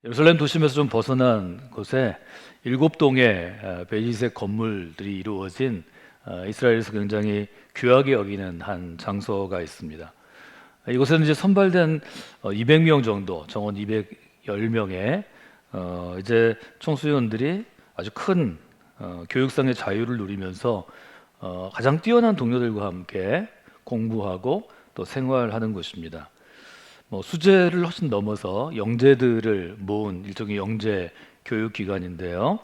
예루살렘 도심에서 좀 벗어난 곳에 7동의 베이지색 건물들이 이루어진 이스라엘에서 굉장히 귀하게 여기는 한 장소가 있습니다. 이곳에는 이제 선발된 200명 정도, 정원 210명의 이제 청소년들이 아주 큰 교육상의 자유를 누리면서 가장 뛰어난 동료들과 함께 공부하고 또 생활하는 곳입니다. 수재를 훨씬 넘어서 영재들을 모은 일종의 영재 교육기관인데요.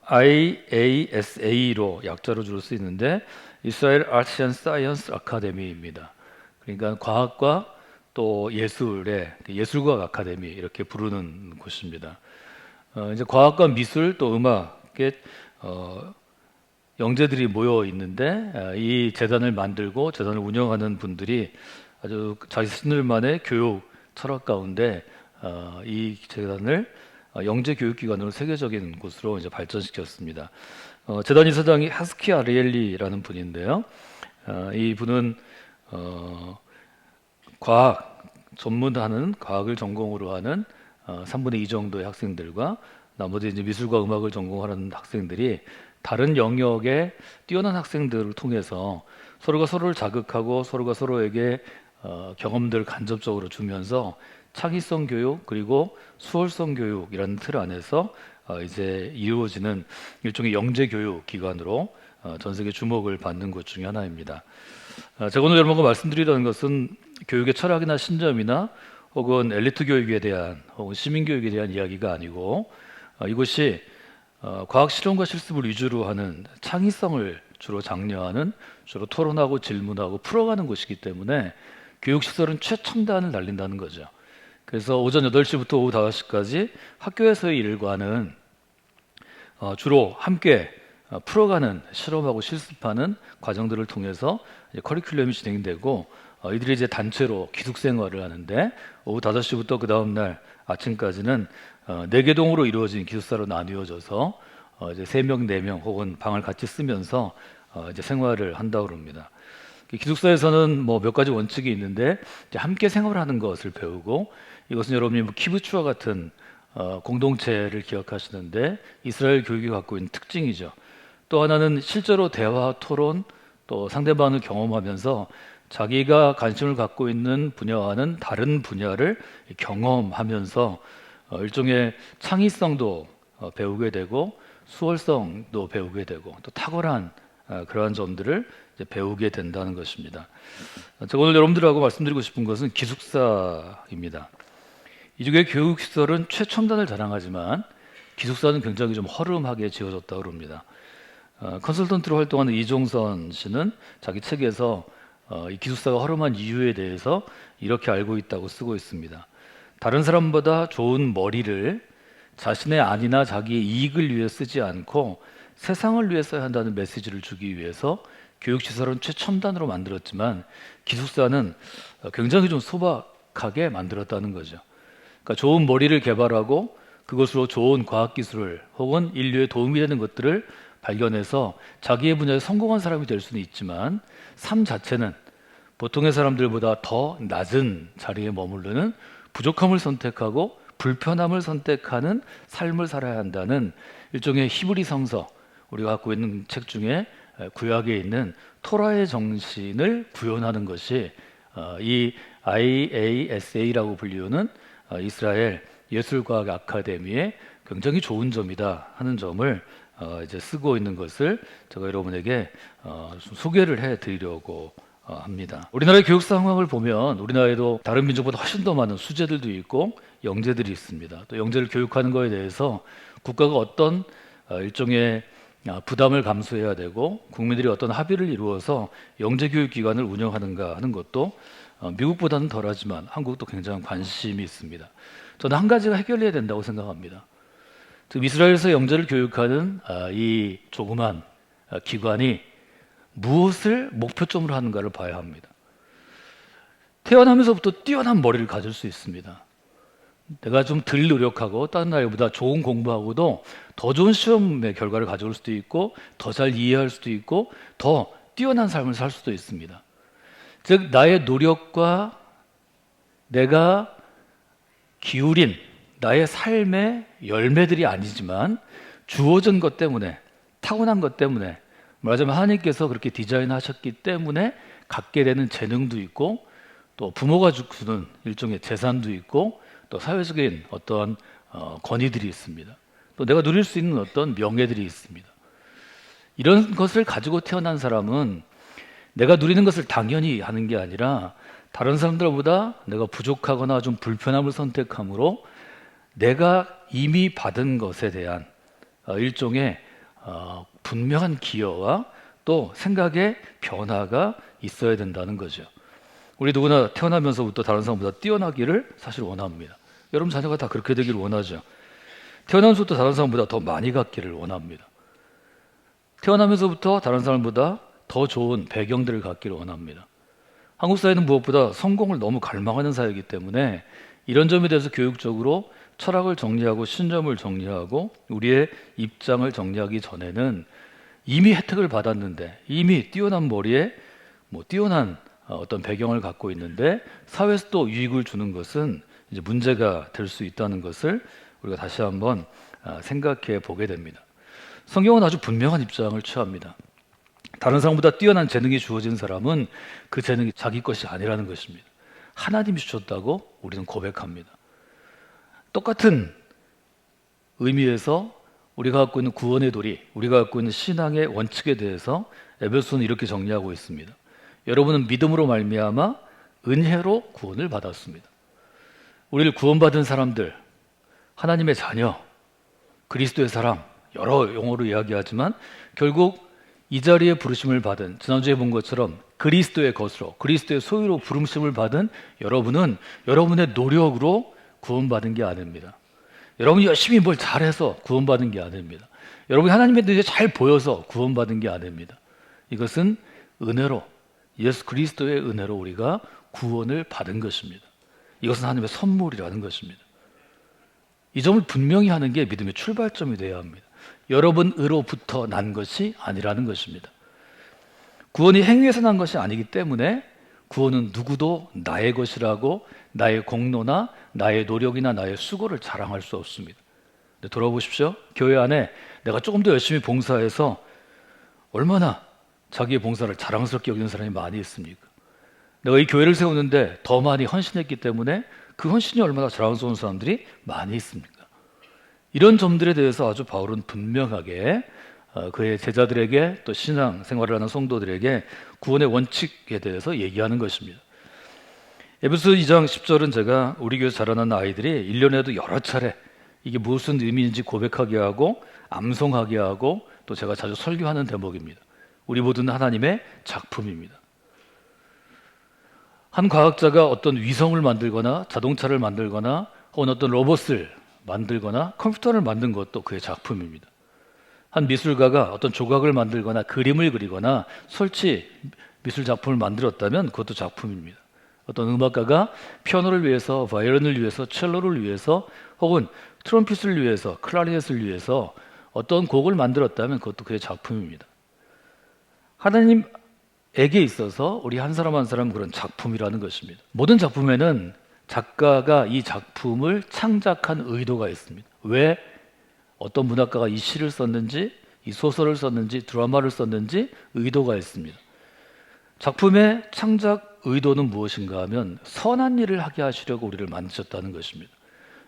IASA로 약자로 주로 쓰이는데 이스라엘 아츠 앤 사이언스 아카데미입니다. 그러니까 과학과 또 예술의 예술과학 아카데미 이렇게 부르는 곳입니다. 이제 과학과 미술 또 음악에 영재들이 모여 있는데 이 재단을 만들고 재단을 운영하는 분들이 아주 자신들만의 교육 철학 가운데 이 재단을 영재 교육기관으로 세계적인 곳으로 이제 발전시켰습니다. 재단 이사장이 하스키 아리엘리라는 분인데요. 이 분은 과학 전문하는 과학을 전공으로 하는 3분의 2 정도의 학생들과 나머지 이제 미술과 음악을 전공하는 학생들이 다른 영역의 뛰어난 학생들을 통해서 서로가 서로를 자극하고 서로가 서로에게 경험들을 간접적으로 주면서 창의성 교육 그리고 수월성 교육이라는 틀 안에서 이제 이루어지는 일종의 영재 교육 기관으로 전 세계 주목을 받는 곳 중에 하나입니다. 제가 오늘 여러분과 말씀드리려는 것은 교육의 철학이나 신념이나 혹은 엘리트 교육에 대한 혹은 시민 교육에 대한 이야기가 아니고 이곳이 과학 실험과 실습을 위주로 하는 창의성을 주로 장려하는 주로 토론하고 질문하고 풀어가는 곳이기 때문에 교육시설은 최첨단을 날린다는 거죠. 그래서 오전 8시부터 오후 5시까지 학교에서의 일과는 주로 함께 풀어가는 실험하고 실습하는 과정들을 통해서 커리큘럼이 진행되고 이들이 이제 단체로 기숙생활을 하는데 오후 5시부터 그 다음날 아침까지는 4개 동으로 이루어진 기숙사로 나뉘어져서 이제 3명, 4명 혹은 방을 같이 쓰면서 이제 생활을 한다고 합니다. 기숙사에서는 몇 가지 원칙이 있는데 이제 함께 생활하는 것을 배우고 이것은 여러분이 키부츠와 같은 공동체를 기억하시는데 이스라엘 교육이 갖고 있는 특징이죠. 또 하나는 실제로 대화, 토론, 또 상대방을 경험하면서 자기가 관심을 갖고 있는 분야와는 다른 분야를 경험하면서 일종의 창의성도 배우게 되고 수월성도 배우게 되고 또 탁월한 그러한 점들을 이제 배우게 된다는 것입니다. 제가 오늘 여러분들하고 말씀드리고 싶은 것은 기숙사입니다. 이쪽의 교육시설은 최첨단을 자랑하지만 기숙사는 굉장히 좀 허름하게 지어졌다고 합니다. 컨설턴트로 활동하는 이종선 씨는 자기 책에서 이 기숙사가 허름한 이유에 대해서 이렇게 알고 있다고 쓰고 있습니다. 다른 사람보다 좋은 머리를 자신의 안이나 자기의 이익을 위해 쓰지 않고 세상을 위해 써야 한다는 메시지를 주기 위해서 교육시설은 최첨단으로 만들었지만 기숙사는 굉장히 좀 소박하게 만들었다는 거죠. 그러니까 좋은 머리를 개발하고 그것으로 좋은 과학기술을 혹은 인류에 도움이 되는 것들을 발견해서 자기의 분야에 성공한 사람이 될 수는 있지만 삶 자체는 보통의 사람들보다 더 낮은 자리에 머무르는 부족함을 선택하고 불편함을 선택하는 삶을 살아야 한다는 일종의 히브리 성서, 우리가 갖고 있는 책 중에 구약에 있는 토라의 정신을 구현하는 것이 이 IASA라고 불리우는 이스라엘 예술과학 아카데미의 굉장히 좋은 점이다 하는 점을 이제 쓰고 있는 것을 제가 여러분에게 소개를 해드리려고 합니다. 우리나라의 교육 상황을 보면 우리나라에도 다른 민족보다 훨씬 더 많은 수재들도 있고 영재들이 있습니다. 또 영재를 교육하는 것에 대해서 국가가 어떤 일종의 부담을 감수해야 되고 국민들이 어떤 합의를 이루어서 영재 교육 기관을 운영하는가 하는 것도 미국보다는 덜하지만 한국도 굉장히 관심이 있습니다. 저는 한 가지가 해결해야 된다고 생각합니다. 즉 이스라엘에서 영재를 교육하는 이 조그만 기관이 무엇을 목표점으로 하는가를 봐야 합니다. 태어나면서부터 뛰어난 머리를 가질 수 있습니다. 내가 좀 덜 노력하고 다른 나이보다 좋은 공부하고도 더 좋은 시험의 결과를 가져올 수도 있고 더 잘 이해할 수도 있고 더 뛰어난 삶을 살 수도 있습니다. 즉 나의 노력과 내가 기울인 나의 삶의 열매들이 아니지만 주어진 것 때문에, 타고난 것 때문에, 말하자면 하나님께서 그렇게 디자인하셨기 때문에 갖게 되는 재능도 있고, 또 부모가 주는 일종의 재산도 있고, 또 사회적인 어떠한 권위들이 있습니다. 또 내가 누릴 수 있는 어떤 명예들이 있습니다. 이런 것을 가지고 태어난 사람은 내가 누리는 것을 당연히 하는 게 아니라 다른 사람들보다 내가 부족하거나 좀 불편함을 선택함으로 내가 이미 받은 것에 대한 일종의 분명한 기여와 또 생각의 변화가 있어야 된다는 거죠. 우리 누구나 태어나면서부터 다른 사람보다 뛰어나기를 사실 원합니다. 여러분 자녀가 다 그렇게 되기를 원하죠. 태어나면서부터 다른 사람보다 더 많이 갖기를 원합니다. 태어나면서부터 다른 사람보다 더 좋은 배경들을 갖기를 원합니다. 한국 사회는 무엇보다 성공을 너무 갈망하는 사회이기 때문에 이런 점에 대해서 교육적으로 철학을 정리하고 신념을 정리하고 우리의 입장을 정리하기 전에는 이미 혜택을 받았는데, 이미 뛰어난 머리에 뛰어난 어떤 배경을 갖고 있는데 사회에서 또 유익을 주는 것은 이제 문제가 될 수 있다는 것을 우리가 다시 한번 생각해 보게 됩니다. 성경은 아주 분명한 입장을 취합니다. 다른 사람보다 뛰어난 재능이 주어진 사람은 그 재능이 자기 것이 아니라는 것입니다. 하나님이 주셨다고 우리는 고백합니다. 똑같은 의미에서 우리가 갖고 있는 구원의 도리, 우리가 갖고 있는 신앙의 원칙에 대해서 에베소는 이렇게 정리하고 있습니다. 여러분은 믿음으로 말미암아 은혜로 구원을 받았습니다. 우리를 구원받은 사람들, 하나님의 자녀, 그리스도의 사람, 여러 용어로 이야기하지만 결국 이 자리에 부르심을 받은, 지난주에 본 것처럼 그리스도의 것으로, 그리스도의 소유로 부르심을 받은 여러분은 여러분의 노력으로 구원받은 게 아닙니다. 여러분이 열심히 뭘 잘해서 구원받은 게 아닙니다. 여러분이 하나님의 눈에 잘 보여서 구원받은 게 아닙니다. 이것은 은혜로, 예수 그리스도의 은혜로 우리가 구원을 받은 것입니다. 이것은 하나님의 선물이라는 것입니다. 이 점을 분명히 하는 게 믿음의 출발점이 되어야 합니다. 여러분으로부터 난 것이 아니라는 것입니다. 구원이 행위에서 난 것이 아니기 때문에 구원은 누구도 나의 것이라고 나의 공로나 나의 노력이나 나의 수고를 자랑할 수 없습니다. 근데 돌아보십시오. 교회 안에 내가 조금 더 열심히 봉사해서 얼마나 자기의 봉사를 자랑스럽게 여기는 사람이 많이 있습니까? 내가 이 교회를 세우는데 더 많이 헌신했기 때문에 그 헌신이 얼마나 자랑스러운 사람들이 많이 있습니까? 이런 점들에 대해서 아주 바울은 분명하게 그의 제자들에게 또 신앙 생활을 하는 성도들에게 구원의 원칙에 대해서 얘기하는 것입니다. 에베소 2장 10절은 제가 우리 교회에서 자라는 아이들이 1년에도 여러 차례 이게 무슨 의미인지 고백하게 하고 암송하게 하고 또 제가 자주 설교하는 대목입니다. 우리 모두는 하나님의 작품입니다. 한 과학자가 어떤 위성을 만들거나 자동차를 만들거나 혹은 어떤 로봇을 만들거나 컴퓨터를 만든 것도 그의 작품입니다. 한 미술가가 어떤 조각을 만들거나 그림을 그리거나 설치 미술 작품을 만들었다면 그것도 작품입니다. 어떤 음악가가 피아노를 위해서, 바이올린을 위해서, 첼로를 위해서 혹은 트럼펫을 위해서, 클라리넷을 위해서 어떤 곡을 만들었다면 그것도 그의 작품입니다. 하나님에게 있어서 우리 한 사람 한 사람 그런 작품이라는 것입니다. 모든 작품에는 작가가 이 작품을 창작한 의도가 있습니다. 왜 어떤 문학가가 이 시를 썼는지, 이 소설을 썼는지, 드라마를 썼는지 의도가 있습니다. 작품의 창작 의도는 무엇인가 하면 선한 일을 하게 하시려고 우리를 만드셨다는 것입니다.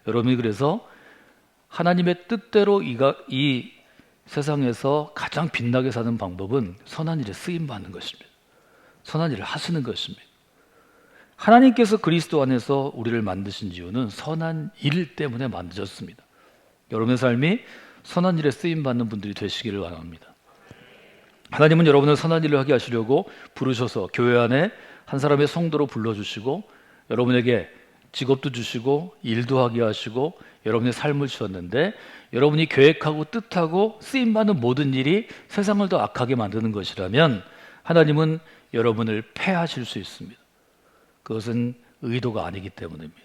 여러분이 그래서 하나님의 뜻대로 이 세상에서 가장 빛나게 사는 방법은 선한 일에 쓰임받는 것입니다. 선한 일을 하시는 것입니다. 하나님께서 그리스도 안에서 우리를 만드신 이유는 선한 일 때문에 만드셨습니다. 여러분의 삶이 선한 일에 쓰임받는 분들이 되시기를 바랍니다. 하나님은 여러분을 선한 일을 하게 하시려고 부르셔서 교회 안에 한 사람의 성도로 불러주시고 여러분에게 직업도 주시고 일도 하게 하시고 여러분의 삶을 주셨는데 여러분이 계획하고 뜻하고 쓰임받는 모든 일이 세상을 더 악하게 만드는 것이라면 하나님은 여러분을 패하실 수 있습니다. 그것은 의도가 아니기 때문입니다.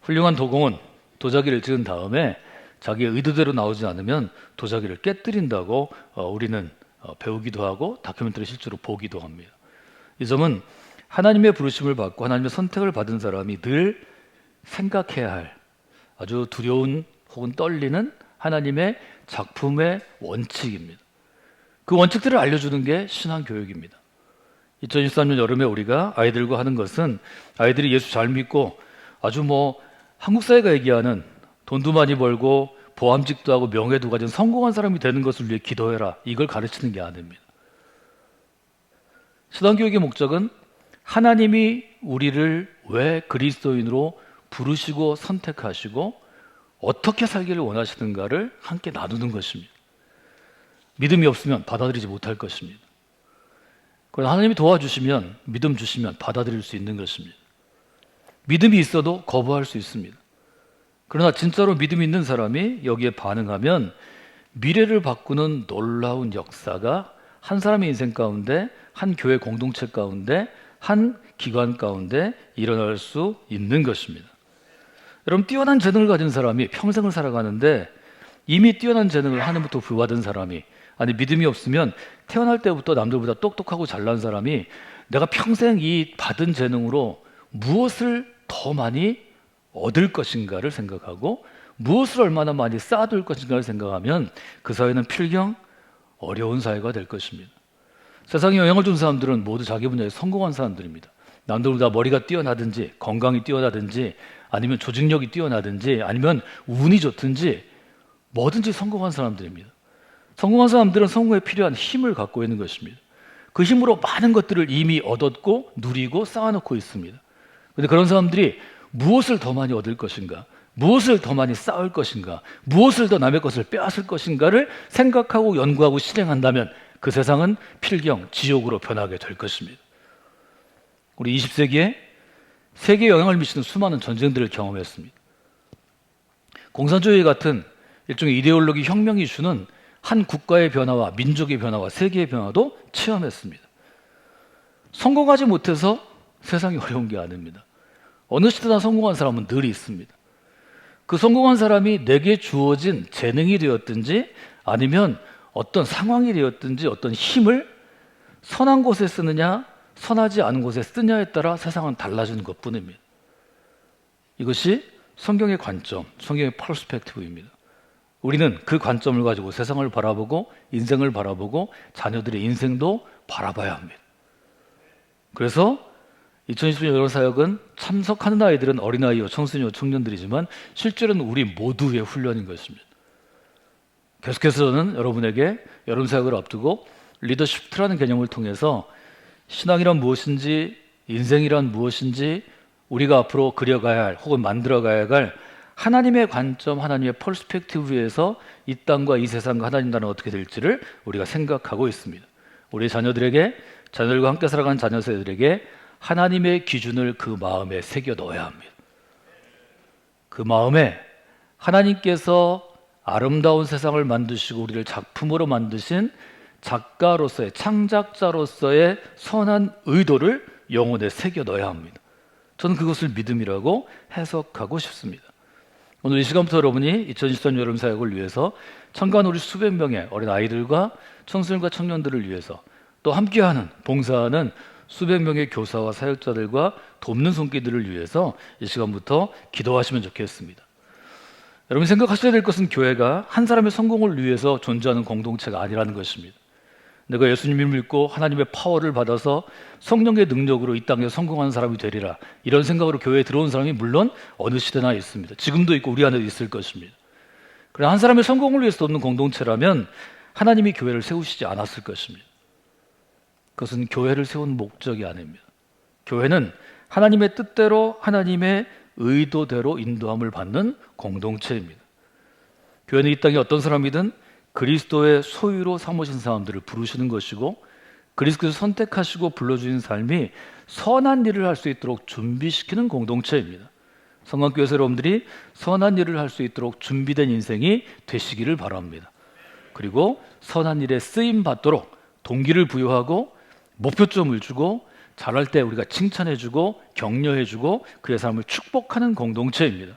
훌륭한 도공은 도자기를 지은 다음에 자기의 의도대로 나오지 않으면 도자기를 깨뜨린다고 우리는 배우기도 하고 다큐멘터리 실제로 보기도 합니다. 이 점은 하나님의 부르심을 받고 하나님의 선택을 받은 사람이 늘 생각해야 할 아주 두려운 혹은 떨리는 하나님의 작품의 원칙입니다. 그 원칙들을 알려주는 게 신앙교육입니다. 2023년 여름에 우리가 아이들과 하는 것은 아이들이 예수 잘 믿고 아주 한국 사회가 얘기하는 돈도 많이 벌고 보암직도 하고 명예도 가진 성공한 사람이 되는 것을 위해 기도해라, 이걸 가르치는 게 아닙니다. 신앙교육의 목적은 하나님이 우리를 왜 그리스도인으로 부르시고 선택하시고 어떻게 살기를 원하시는가를 함께 나누는 것입니다. 믿음이 없으면 받아들이지 못할 것입니다. 그러나 하나님이 도와주시면, 믿음 주시면 받아들일 수 있는 것입니다. 믿음이 있어도 거부할 수 있습니다. 그러나 진짜로 믿음이 있는 사람이 여기에 반응하면 미래를 바꾸는 놀라운 역사가 한 사람의 인생 가운데, 한 교회 공동체 가운데, 한 기관 가운데 일어날 수 있는 것입니다. 여러분, 뛰어난 재능을 가진 사람이 평생을 살아가는데 이미 뛰어난 재능을 하나님부터 부여받은 사람이, 아니 믿음이 없으면 태어날 때부터 남들보다 똑똑하고 잘난 사람이 내가 평생 이 받은 재능으로 무엇을 더 많이 얻을 것인가를 생각하고 무엇을 얼마나 많이 쌓아둘 것인가를 생각하면 그 사회는 필경 어려운 사회가 될 것입니다. 세상에 영향을 준 사람들은 모두 자기 분야에 성공한 사람들입니다. 남들보다 머리가 뛰어나든지 건강이 뛰어나든지 아니면 조직력이 뛰어나든지 아니면 운이 좋든지 뭐든지 성공한 사람들입니다. 성공한 사람들은 성공에 필요한 힘을 갖고 있는 것입니다. 그 힘으로 많은 것들을 이미 얻었고 누리고 쌓아놓고 있습니다. 그런데 그런 사람들이 무엇을 더 많이 얻을 것인가, 무엇을 더 많이 쌓을 것인가, 무엇을 더 남의 것을 빼앗을 것인가를 생각하고 연구하고 실행한다면 그 세상은 필경 지옥으로 변하게 될 것입니다. 우리 20세기에 세계에 영향을 미치는 수많은 전쟁들을 경험했습니다. 공산주의 같은 일종의 이데올로기 혁명이 주는 한 국가의 변화와 민족의 변화와 세계의 변화도 체험했습니다. 성공하지 못해서 세상이 어려운 게 아닙니다. 어느 시대나 성공한 사람은 늘 있습니다. 그 성공한 사람이 내게 주어진 재능이 되었든지 아니면 어떤 상황이 되었든지 어떤 힘을 선한 곳에 쓰느냐 선하지 않은 곳에 쓰냐에 따라 세상은 달라지는 것뿐입니다. 이것이 성경의 관점, 성경의 퍼스펙티브입니다. 우리는 그 관점을 가지고 세상을 바라보고 인생을 바라보고 자녀들의 인생도 바라봐야 합니다. 그래서 2020년 여론사역은 참석하는 아이들은 어린아이요, 청소년요, 청년들이지만 실제로는 우리 모두의 훈련인 것입니다. 계속해서 저는 여러분에게 여론사역을 앞두고 리더십트라는 개념을 통해서 신앙이란 무엇인지, 인생이란 무엇인지, 우리가 앞으로 그려가야 할 혹은 만들어가야 할 하나님의 관점, 하나님의 퍼스펙티브에서 이 땅과 이 세상과 하나님 나라는 어떻게 될지를 우리가 생각하고 있습니다. 우리 자녀들에게, 자녀들과 함께 살아가는 자녀 세대들에게 하나님의 기준을 그 마음에 새겨 넣어야 합니다. 그 마음에 하나님께서 아름다운 세상을 만드시고 우리를 작품으로 만드신 작가로서의, 창작자로서의 선한 의도를 영혼에 새겨 넣어야 합니다. 저는 그것을 믿음이라고 해석하고 싶습니다. 오늘 이 시간부터 여러분이 2023년 여름 사역을 위해서 참가한 우리 수백 명의 어린 아이들과 청소년과 청년들을 위해서 또 함께하는, 봉사하는 수백 명의 교사와 사역자들과 돕는 손길들을 위해서 이 시간부터 기도하시면 좋겠습니다. 여러분이 생각하셔야 될 것은 교회가 한 사람의 성공을 위해서 존재하는 공동체가 아니라는 것입니다. 내가 예수님을 믿고 하나님의 파워를 받아서 성령의 능력으로 이 땅에 성공하는 사람이 되리라, 이런 생각으로 교회에 들어온 사람이 물론 어느 시대나 있습니다. 지금도 있고 우리 안에도 있을 것입니다. 그러나 한 사람의 성공을 위해서 돕는 공동체라면 하나님이 교회를 세우시지 않았을 것입니다. 그것은 교회를 세운 목적이 아닙니다. 교회는 하나님의 뜻대로 하나님의 의도대로 인도함을 받는 공동체입니다. 교회는 이 땅에 어떤 사람이든 그리스도의 소유로 삼으신 사람들을 부르시는 것이고, 그리스도께서 선택하시고 불러주신 삶이 선한 일을 할 수 있도록 준비시키는 공동체입니다. 성강교회에서 여러분들이 선한 일을 할 수 있도록 준비된 인생이 되시기를 바랍니다. 그리고 선한 일에 쓰임 받도록 동기를 부여하고 목표점을 주고 잘할 때 우리가 칭찬해주고 격려해주고 그의 삶을 축복하는 공동체입니다.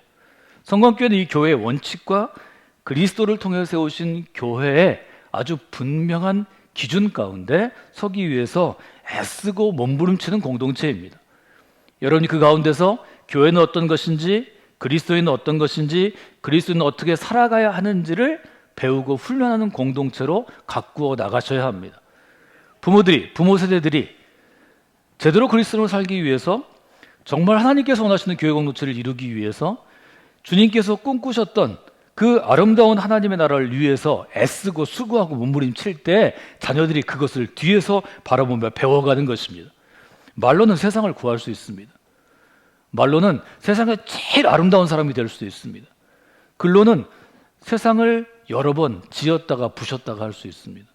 성강교회는 이 교회의 원칙과 그리스도를 통해 세우신 교회의 아주 분명한 기준 가운데 서기 위해서 애쓰고 몸부림치는 공동체입니다. 여러분이 그 가운데서 교회는 어떤 것인지, 그리스도인은 어떤 것인지, 그리스도인은 어떻게 살아가야 하는지를 배우고 훈련하는 공동체로 가꾸어 나가셔야 합니다. 부모 세대들이 제대로 그리스도인으로 살기 위해서, 정말 하나님께서 원하시는 교회 공동체를 이루기 위해서 주님께서 꿈꾸셨던 그 아름다운 하나님의 나라를 위해서 애쓰고 수고하고 몸부림칠 때 자녀들이 그것을 뒤에서 바라보며 배워가는 것입니다. 말로는 세상을 구할 수 있습니다. 말로는 세상에 제일 아름다운 사람이 될 수 있습니다. 글로는 세상을 여러 번 지었다가 부셨다가 할 수 있습니다.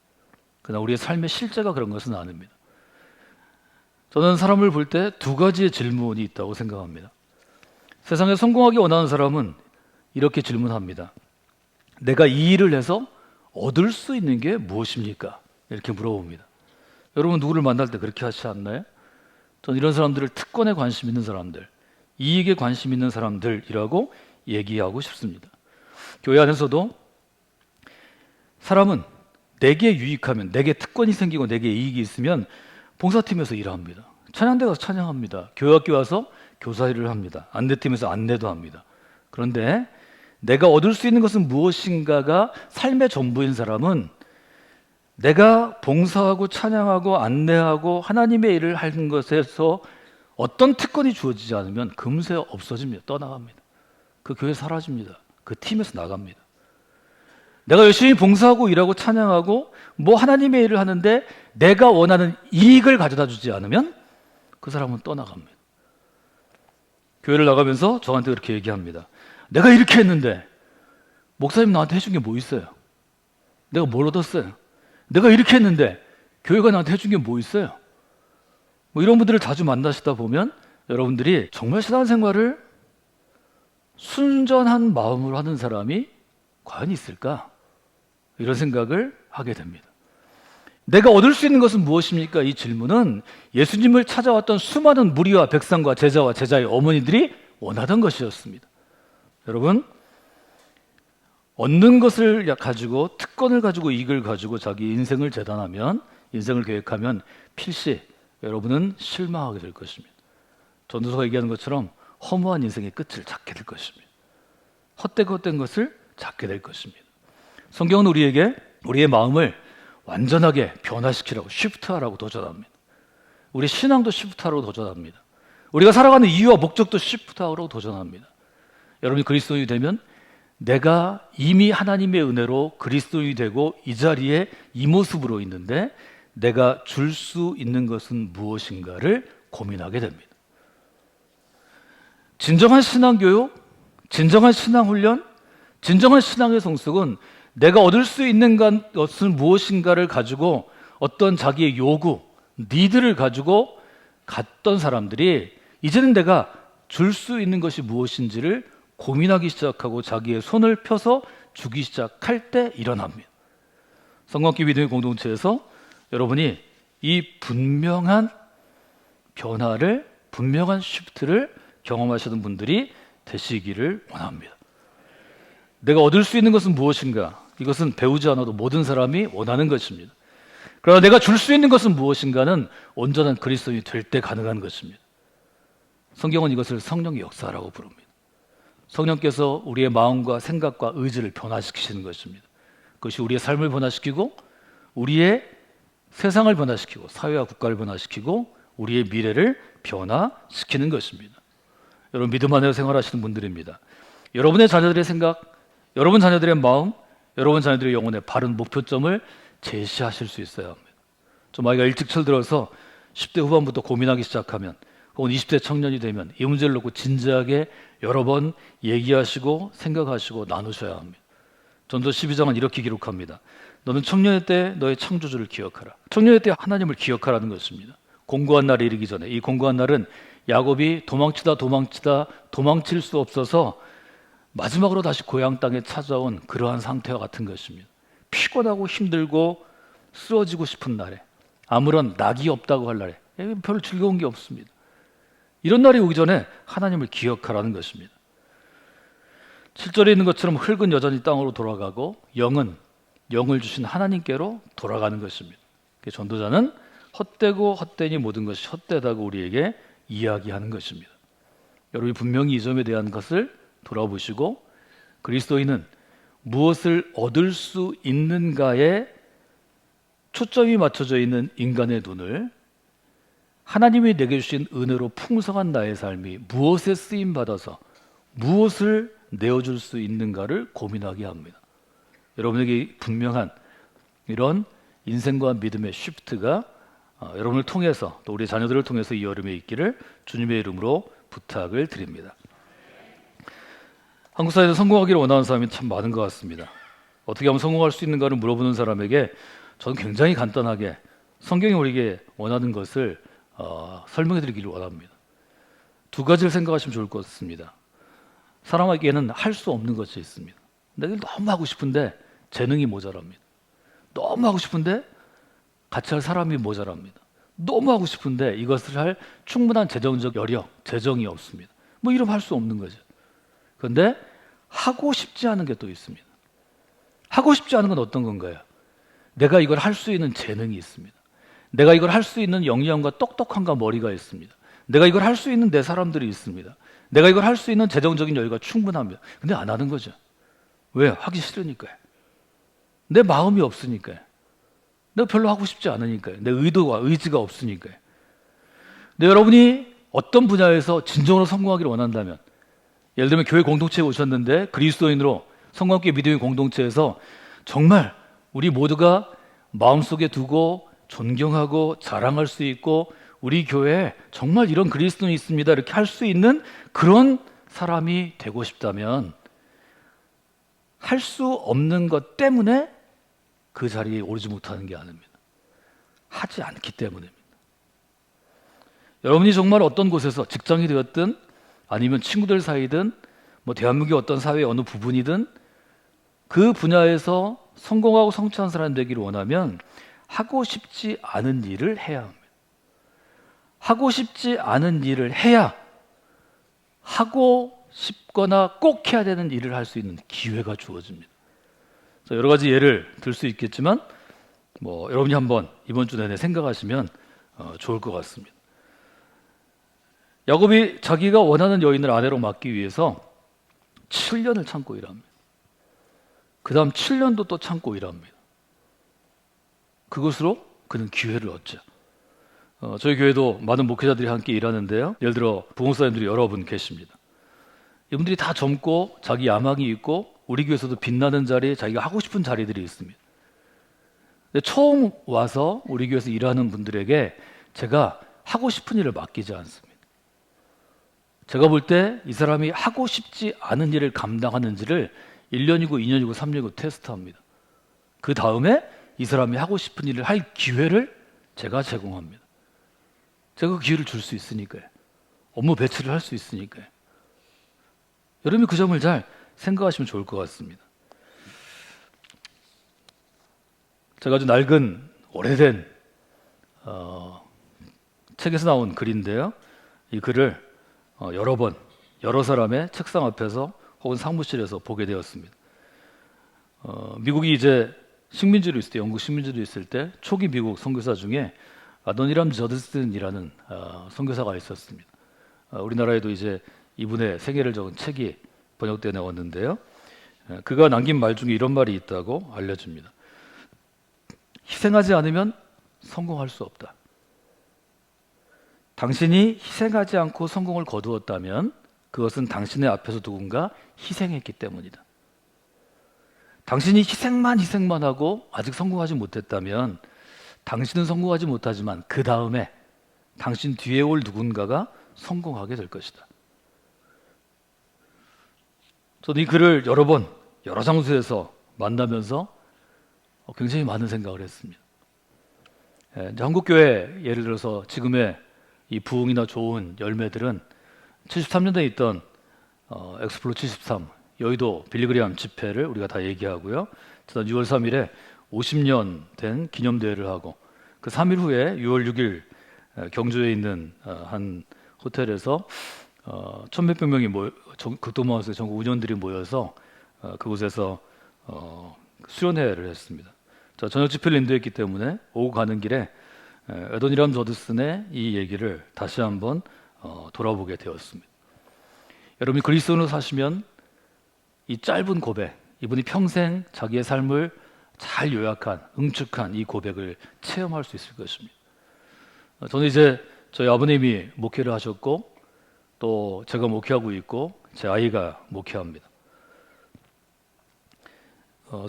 그러나 우리의 삶의 실제가 그런 것은 아닙니다. 저는 사람을 볼 때 두 가지의 질문이 있다고 생각합니다. 세상에 성공하기 원하는 사람은 이렇게 질문합니다. 내가 이 일을 해서 얻을 수 있는 게 무엇입니까? 이렇게 물어봅니다. 여러분 누구를 만날 때 그렇게 하시지 않나요? 저는 이런 사람들을 특권에 관심 있는 사람들, 이익에 관심 있는 사람들이라고 얘기하고 싶습니다. 교회 안에서도 사람은 내게 유익하면, 내게 특권이 생기고 내게 이익이 있으면 봉사팀에서 일합니다. 찬양대 가서 찬양합니다. 교회학교 와서 교사 일을 합니다. 안내팀에서 안내도 합니다. 그런데 내가 얻을 수 있는 것은 무엇인가가 삶의 전부인 사람은 내가 봉사하고 찬양하고 안내하고 하나님의 일을 하는 것에서 어떤 특권이 주어지지 않으면 금세 없어집니다. 떠나갑니다. 그 교회 사라집니다. 그 팀에서 나갑니다. 내가 열심히 봉사하고 일하고 찬양하고 뭐 하나님의 일을 하는데 내가 원하는 이익을 가져다 주지 않으면 그 사람은 떠나갑니다. 교회를 나가면서 저한테 그렇게 얘기합니다. 내가 이렇게 했는데 목사님 나한테 해준 게 뭐 있어요? 내가 뭘 얻었어요? 내가 이렇게 했는데 교회가 나한테 해준 게 뭐 있어요? 뭐 이런 분들을 자주 만나시다 보면 여러분들이 정말 신앙생활을 순전한 마음으로 하는 사람이 과연 있을까? 이런 생각을 하게 됩니다. 내가 얻을 수 있는 것은 무엇입니까? 이 질문은 예수님을 찾아왔던 수많은 무리와 백성과 제자와 제자의 어머니들이 원하던 것이었습니다. 여러분, 얻는 것을 가지고, 특권을 가지고, 이익을 가지고 자기 인생을 재단하면, 인생을 계획하면 필시 여러분은 실망하게 될 것입니다. 전도서가 얘기하는 것처럼 허무한 인생의 끝을 찾게 될 것입니다. 헛된 것을 찾게 될 것입니다. 성경은 우리에게 우리의 마음을 완전하게 변화시키라고, 쉬프트하라고 도전합니다. 우리 신앙도 쉬프트하라고 도전합니다. 우리가 살아가는 이유와 목적도 쉬프트하라고 도전합니다. 여러분이 그리스도인이 되면 내가 이미 하나님의 은혜로 그리스도인이 되고 이 자리에 이 모습으로 있는데 내가 줄 수 있는 것은 무엇인가를 고민하게 됩니다. 진정한 신앙교육, 진정한 신앙훈련, 진정한 신앙의 성숙은 내가 얻을 수 있는 것은 무엇인가를 가지고 어떤 자기의 요구, 니드를 가지고 갔던 사람들이 이제는 내가 줄 수 있는 것이 무엇인지를 고민하기 시작하고 자기의 손을 펴서 주기 시작할 때 일어납니다. 성광기 믿음의 공동체에서 여러분이 이 분명한 변화를, 분명한 쉬프트를 경험하시는 분들이 되시기를 원합니다. 내가 얻을 수 있는 것은 무엇인가? 이것은 배우지 않아도 모든 사람이 원하는 것입니다. 그러나 내가 줄 수 있는 것은 무엇인가는 온전한 그리스도인이 될 때 가능한 것입니다. 성경은 이것을 성령의 역사라고 부릅니다. 성령께서 우리의 마음과 생각과 의지를 변화시키시는 것입니다. 그것이 우리의 삶을 변화시키고 우리의 세상을 변화시키고 사회와 국가를 변화시키고 우리의 미래를 변화시키는 것입니다. 여러분 믿음 안에서 생활하시는 분들입니다. 여러분의 자녀들의 생각, 여러분 자녀들의 마음, 여러분 자녀들의 영혼의 바른 목표점을 제시하실 수 있어야 합니다. 좀 아이가 일찍 철들어서 10대 후반부터 고민하기 시작하면 혹은 20대 청년이 되면 이 문제를 놓고 진지하게 여러 번 얘기하시고 생각하시고 나누셔야 합니다. 전도 12장은 이렇게 기록합니다. 너는 청년의 때 너의 창조주를 기억하라. 청년의 때 하나님을 기억하라는 것입니다. 공고한 날이 이르기 전에, 이 공고한 날은 야곱이 도망치다 도망칠 수 없어서 마지막으로 다시 고향 땅에 찾아온 그러한 상태와 같은 것입니다. 피곤하고 힘들고 쓰러지고 싶은 날에, 아무런 낙이 없다고 할 날에 별로 즐거운 게 없습니다. 이런 날이 오기 전에 하나님을 기억하라는 것입니다. 7절에 있는 것처럼 흙은 여전히 땅으로 돌아가고 영은 영을 주신 하나님께로 돌아가는 것입니다. 전도자는 헛되고 헛되니 모든 것이 헛되다고 우리에게 이야기하는 것입니다. 여러분이 분명히 이 점에 대한 것을 돌아보시고 그리스도인은 무엇을 얻을 수 있는가에 초점이 맞춰져 있는 인간의 눈을 하나님이 내게 주신 은혜로 풍성한 나의 삶이 무엇에 쓰임 받아서 무엇을 내어줄 수 있는가를 고민하게 합니다. 여러분에게 분명한 이런 인생과 믿음의 쉬프트가 여러분을 통해서 또 우리 자녀들을 통해서 이 여름에 있기를 주님의 이름으로 부탁을 드립니다. 한국 사회에서 성공하기를 원하는 사람이 참 많은 것 같습니다. 어떻게 하면 성공할 수 있는가를 물어보는 사람에게 저는 굉장히 간단하게 성경이 우리에게 원하는 것을 설명해 드리기를 원합니다. 두 가지를 생각하시면 좋을 것 같습니다. 사람에게는 할 수 없는 것이 있습니다. 내가 너무 하고 싶은데 재능이 모자랍니다. 너무 하고 싶은데 같이 할 사람이 모자랍니다. 너무 하고 싶은데 이것을 할 충분한 재정적 여력, 재정이 없습니다. 뭐 이러면 할 수 없는 거죠. 그런데 하고 싶지 않은 게 또 있습니다. 하고 싶지 않은 건 어떤 건가요? 내가 이걸 할 수 있는 재능이 있습니다. 내가 이걸 할 수 있는 역량과 똑똑함과 머리가 있습니다. 내가 이걸 할 수 있는 내 사람들이 있습니다. 내가 이걸 할 수 있는 재정적인 여유가 충분합니다. 근데 안 하는 거죠. 왜? 하기 싫으니까요. 내 마음이 없으니까요. 내가 별로 하고 싶지 않으니까요. 내 의도와 의지가 없으니까요. 근데 여러분이 어떤 분야에서 진정으로 성공하기를 원한다면, 예를 들면 교회 공동체에 오셨는데 그리스도인으로 성공학교 믿음의 공동체에서 정말 우리 모두가 마음속에 두고 존경하고 자랑할 수 있고 우리 교회에 정말 이런 그리스도인이 있습니다 이렇게 할 수 있는 그런 사람이 되고 싶다면 할 수 없는 것 때문에 그 자리에 오르지 못하는 게 아닙니다. 하지 않기 때문입니다. 여러분이 정말 어떤 곳에서 직장이 되었든 아니면 친구들 사이든 뭐 대한민국의 어떤 사회의 어느 부분이든 그 분야에서 성공하고 성취한 사람 되기를 원하면 하고 싶지 않은 일을 해야 합니다. 하고 싶지 않은 일을 해야 하고 싶거나 꼭 해야 되는 일을 할 수 있는 기회가 주어집니다. 여러 가지 예를 들 수 있겠지만 뭐 여러분이 한번 이번 주 내내 생각하시면 좋을 것 같습니다. 야곱이 자기가 원하는 여인을 아내로 맡기 위해서 7년을 참고 일합니다. 그 다음 7년도 또 참고 일합니다. 그것으로 그는 기회를 얻죠. 저희 교회도 많은 목회자들이 함께 일하는데요. 예를 들어 부목사님들이 여러 분 계십니다. 이분들이 다 젊고 자기 야망이 있고 우리 교회에서도 빛나는 자리, 자기가 하고 싶은 자리들이 있습니다. 근데 처음 와서 우리 교회에서 일하는 분들에게 제가 하고 싶은 일을 맡기지 않습니다. 제가 볼 때 이 사람이 하고 싶지 않은 일을 감당하는지를 1년이고 2년이고 3년이고 테스트합니다. 그 다음에 이 사람이 하고 싶은 일을 할 기회를 제가 제공합니다. 제가 그 기회를 줄 수 있으니까요. 업무 배치를 할 수 있으니까요. 여러분이 그 점을 잘 생각하시면 좋을 것 같습니다. 제가 아주 낡은 오래된 책에서 나온 글인데요. 이 글을 여러 번 여러 사람의 책상 앞에서 혹은 사무실에서 보게 되었습니다. 미국이 이제 식민지로 있을 때, 영국 식민지로 있을 때 초기 미국 선교사 중에 아도니람 저드슨이라는 선교사가 있었습니다. 우리나라에도 이제 이분의 생애를 적은 책이 번역되어 나왔는데요. 그가 남긴 말 중에 이런 말이 있다고 알려줍니다. 희생하지 않으면 성공할 수 없다. 당신이 희생하지 않고 성공을 거두었다면 그것은 당신의 앞에서 누군가 희생했기 때문이다. 당신이 희생만 하고 아직 성공하지 못했다면 당신은 성공하지 못하지만 그 다음에 당신 뒤에 올 누군가가 성공하게 될 것이다. 저는 이 글을 여러 번 여러 장소에서 만나면서 굉장히 많은 생각을 했습니다. 한국교회 예를 들어서 지금의 이 부흥이나 좋은 열매들은 73년대에 있던 엑스플로 73 여의도 빌리그리암 집회를 우리가 다 얘기하고요. 지난 6월 3일에 50년 된 기념대회를 하고 그 3일 후에 6월 6일 경주에 있는 한 호텔에서 천몇백 명이 극동마을에서 전국 운원들이 모여서 그곳에서 수련회를 했습니다. 저녁 집회를 인도했기 때문에 오고 가는 길에 에도니람 저드슨의 이 얘기를 다시 한번 돌아보게 되었습니다. 여러분이 그리스도인으로 사시면 이 짧은 고백, 이분이 평생 자기의 삶을 잘 요약한, 응축한 이 고백을 체험할 수 있을 것입니다. 저는 이제 저희 아버님이 목회를 하셨고 또 제가 목회하고 있고 제 아이가 목회합니다.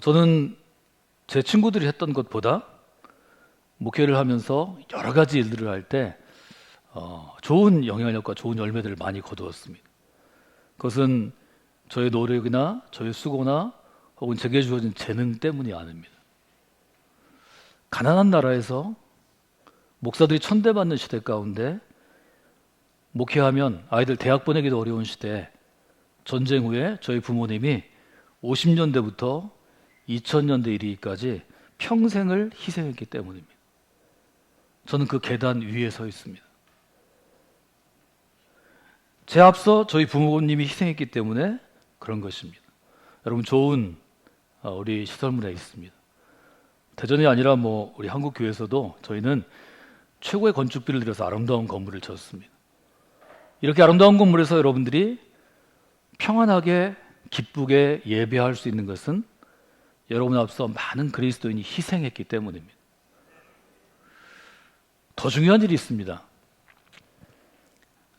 저는 제 친구들이 했던 것보다 목회를 하면서 여러 가지 일들을 할 때 좋은 영향력과 좋은 열매들을 많이 거두었습니다. 그것은 저의 노력이나 저의 수고나 혹은 제게 주어진 재능 때문이 아닙니다. 가난한 나라에서 목사들이 천대받는 시대 가운데 목회하면 아이들 대학 보내기도 어려운 시대에 전쟁 후에 저희 부모님이 50년대부터 2000년대 이르기까지 평생을 희생했기 때문입니다. 저는 그 계단 위에 서 있습니다. 제 앞서 저희 부모님이 희생했기 때문에 그런 것입니다. 여러분, 좋은 우리 시설물에 있습니다. 대전이 아니라 우리 한국 교회에서도 저희는 최고의 건축비를 들여서 아름다운 건물을 지었습니다. 이렇게 아름다운 건물에서 여러분들이 평안하게 기쁘게 예배할 수 있는 것은 여러분 앞서 많은 그리스도인이 희생했기 때문입니다. 더 중요한 일이 있습니다.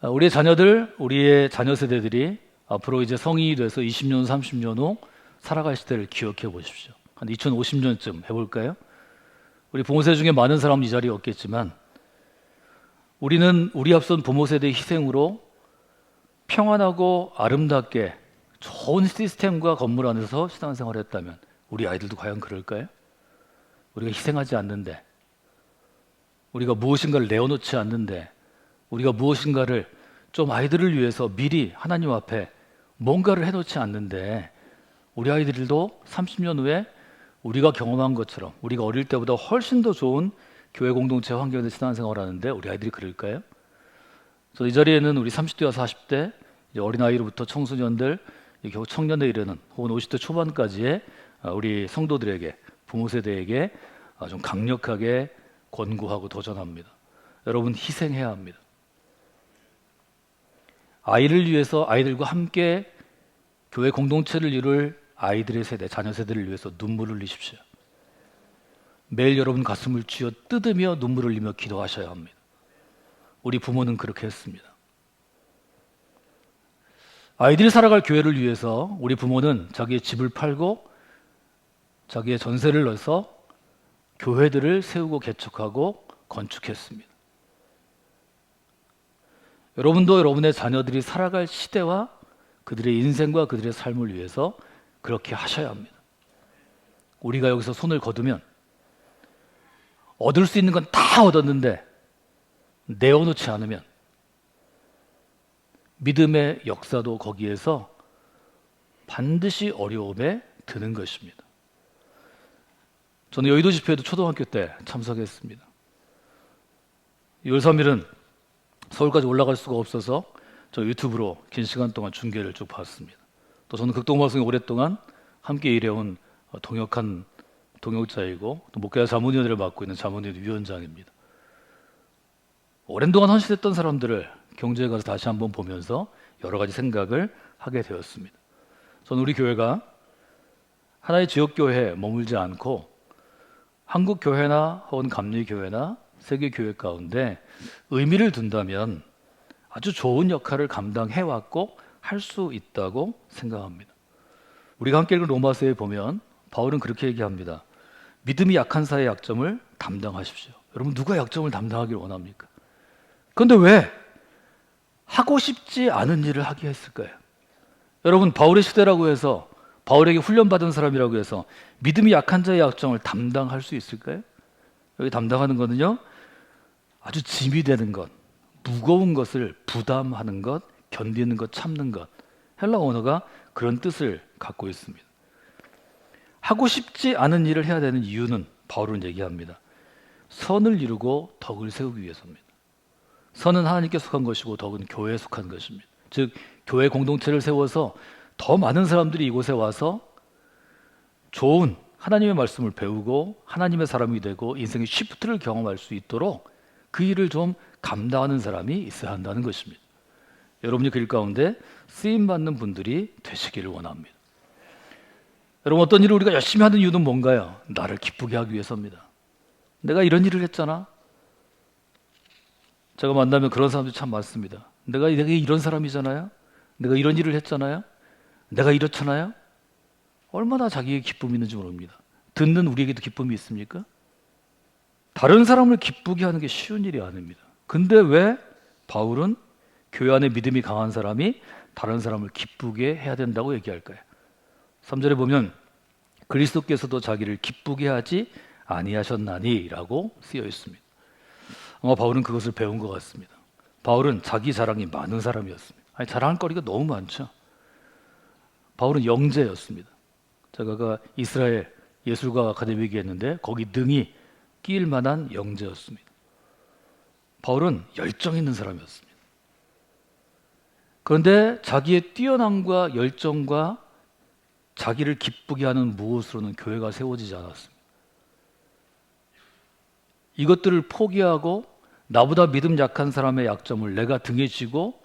우리의 자녀들, 우리의 자녀 세대들이 앞으로 이제 성인이 돼서 20년, 30년 후 살아갈 시대를 기억해 보십시오. 한 2050년쯤 해볼까요? 우리 부모 세대 중에 많은 사람은 이 자리에 없겠지만 우리는 우리 앞선 부모 세대의 희생으로 평안하고 아름답게 좋은 시스템과 건물 안에서 신앙생활을 했다면 우리 아이들도 과연 그럴까요? 우리가 희생하지 않는데, 우리가 무엇인가를 내어놓지 않는데, 우리가 무엇인가를 좀 아이들을 위해서 미리 하나님 앞에 뭔가를 해놓지 않는데 우리 아이들도 30년 후에 우리가 경험한 것처럼 우리가 어릴 때보다 훨씬 더 좋은 교회 공동체 환경에서 신앙생활을 하는데 우리 아이들이 그럴까요? 이 자리에는 우리 30대와 40대 어린아이로부터 청소년들, 겨우 청년에 이르는 혹은 50대 초반까지의 우리 성도들에게, 부모 세대에게 좀 강력하게 권고하고 도전합니다. 여러분, 희생해야 합니다. 아이를 위해서 아이들과 함께 교회 공동체를 이룰 아이들의 세대, 자녀 세대를 위해서 눈물을 흘리십시오. 매일 여러분 가슴을 쥐어 뜯으며 눈물을 흘리며 기도하셔야 합니다. 우리 부모는 그렇게 했습니다. 아이들이 살아갈 교회를 위해서 우리 부모는 자기의 집을 팔고 자기의 전세를 넣어서 교회들을 세우고 개척하고 건축했습니다. 여러분도 여러분의 자녀들이 살아갈 시대와 그들의 인생과 그들의 삶을 위해서 그렇게 하셔야 합니다. 우리가 여기서 손을 거두면 얻을 수 있는 건 다 얻었는데 내어놓지 않으면 믿음의 역사도 거기에서 반드시 어려움에 드는 것입니다. 저는 여의도 집회에도 초등학교 때 참석했습니다. 2월 3일은 서울까지 올라갈 수가 없어서 저 유튜브로 긴 시간 동안 중계를 쭉 봤습니다. 또 저는 극동방송에 오랫동안 함께 일해온 동역한 동역자이고 또 목회자 자문위원회를 맡고 있는 자문위원회 위원장입니다. 오랜 동안 헌신했던 사람들을 경주에 가서 다시 한번 보면서 여러 가지 생각을 하게 되었습니다. 저는 우리 교회가 하나의 지역교회에 머물지 않고 한국 교회나 혹은 감리교회나 세계 교회 가운데 의미를 둔다면 아주 좋은 역할을 감당해왔고 할 수 있다고 생각합니다. 우리가 함께 읽은 로마서에 보면 바울은 그렇게 얘기합니다. 믿음이 약한 자의 약점을 담당하십시오. 여러분, 누가 약점을 담당하길 원합니까? 그런데 왜 하고 싶지 않은 일을 하게 했을까요? 여러분, 바울의 시대라고 해서 바울에게 훈련받은 사람이라고 해서 믿음이 약한 자의 약점을 담당할 수 있을까요? 여기 담당하는 거는요, 아주 짐이 되는 것, 무거운 것을 부담하는 것, 견디는 것, 참는 것. 헬라 언어가 그런 뜻을 갖고 있습니다. 하고 싶지 않은 일을 해야 되는 이유는 바울은 얘기합니다. 선을 이루고 덕을 세우기 위해서입니다. 선은 하나님께 속한 것이고 덕은 교회에 속한 것입니다. 즉 교회 공동체를 세워서 더 많은 사람들이 이곳에 와서 좋은 하나님의 말씀을 배우고 하나님의 사람이 되고 인생의 쉬프트를 경험할 수 있도록 그 일을 좀 감당하는 사람이 있어야 한다는 것입니다. 여러분이 그 일 가운데 쓰임받는 분들이 되시기를 원합니다. 여러분, 어떤 일을 우리가 열심히 하는 이유는 뭔가요? 나를 기쁘게 하기 위해서입니다. 내가 이런 일을 했잖아. 제가 만나면 그런 사람들이 참 많습니다. 내가 이런 사람이잖아요. 내가 이런 일을 했잖아요. 내가 이렇잖아요. 얼마나 자기의 기쁨이 있는지 모릅니다. 듣는 우리에게도 기쁨이 있습니까? 다른 사람을 기쁘게 하는 게 쉬운 일이 아닙니다. 근데 왜 바울은 교회 안에 믿음이 강한 사람이 다른 사람을 기쁘게 해야 된다고 얘기할까요? 3절에 보면 그리스도께서도 자기를 기쁘게 하지 아니하셨나니 라고 쓰여 있습니다. 아마 바울은 그것을 배운 것 같습니다. 바울은 자기 자랑이 많은 사람이었습니다. 자랑할 거리가 너무 많죠. 바울은 영재였습니다. 제가 이스라엘 예술가 아카데미에 있는데 거기 등이 끼일 만한 영재였습니다. 바울은 열정 있는 사람이었습니다. 그런데 자기의 뛰어남과 열정과 자기를 기쁘게 하는 무엇으로는 교회가 세워지지 않았습니다. 이것들을 포기하고 나보다 믿음 약한 사람의 약점을 내가 등에 지고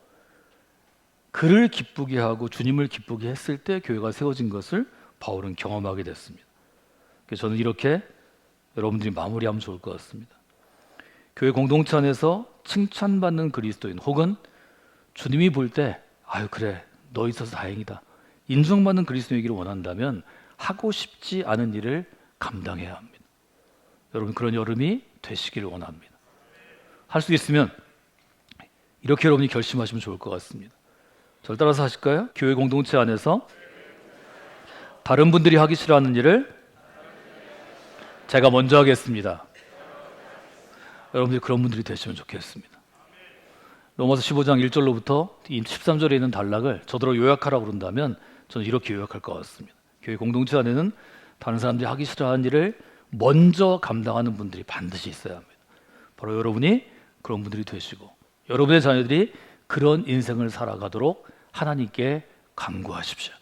그를 기쁘게 하고 주님을 기쁘게 했을 때 교회가 세워진 것을 바울은 경험하게 됐습니다. 그래서 저는 이렇게 여러분들이 마무리하면 좋을 것 같습니다. 교회 공동체 안에서 칭찬받는 그리스도인 혹은 주님이 볼 때 아유 그래 너 있어서 다행이다 인정받는 그리스도이기를 원한다면 하고 싶지 않은 일을 감당해야 합니다. 여러분 그런 여름이 되시기를 원합니다. 할 수 있으면 이렇게 여러분이 결심하시면 좋을 것 같습니다. 저를 따라서 하실까요? 교회 공동체 안에서 다른 분들이 하기 싫어하는 일을 제가 먼저 하겠습니다. 여러분들이 그런 분들이 되시면 좋겠습니다. 로마서 15장 1절로부터 13절에 있는 단락을 저더러 요약하라고 그런다면 저는 이렇게 요약할 것 같습니다. 교회 공동체 안에는 다른 사람들이 하기 싫어하는 일을 먼저 감당하는 분들이 반드시 있어야 합니다. 바로 여러분이 그런 분들이 되시고 여러분의 자녀들이 그런 인생을 살아가도록 하나님께 간구하십시오.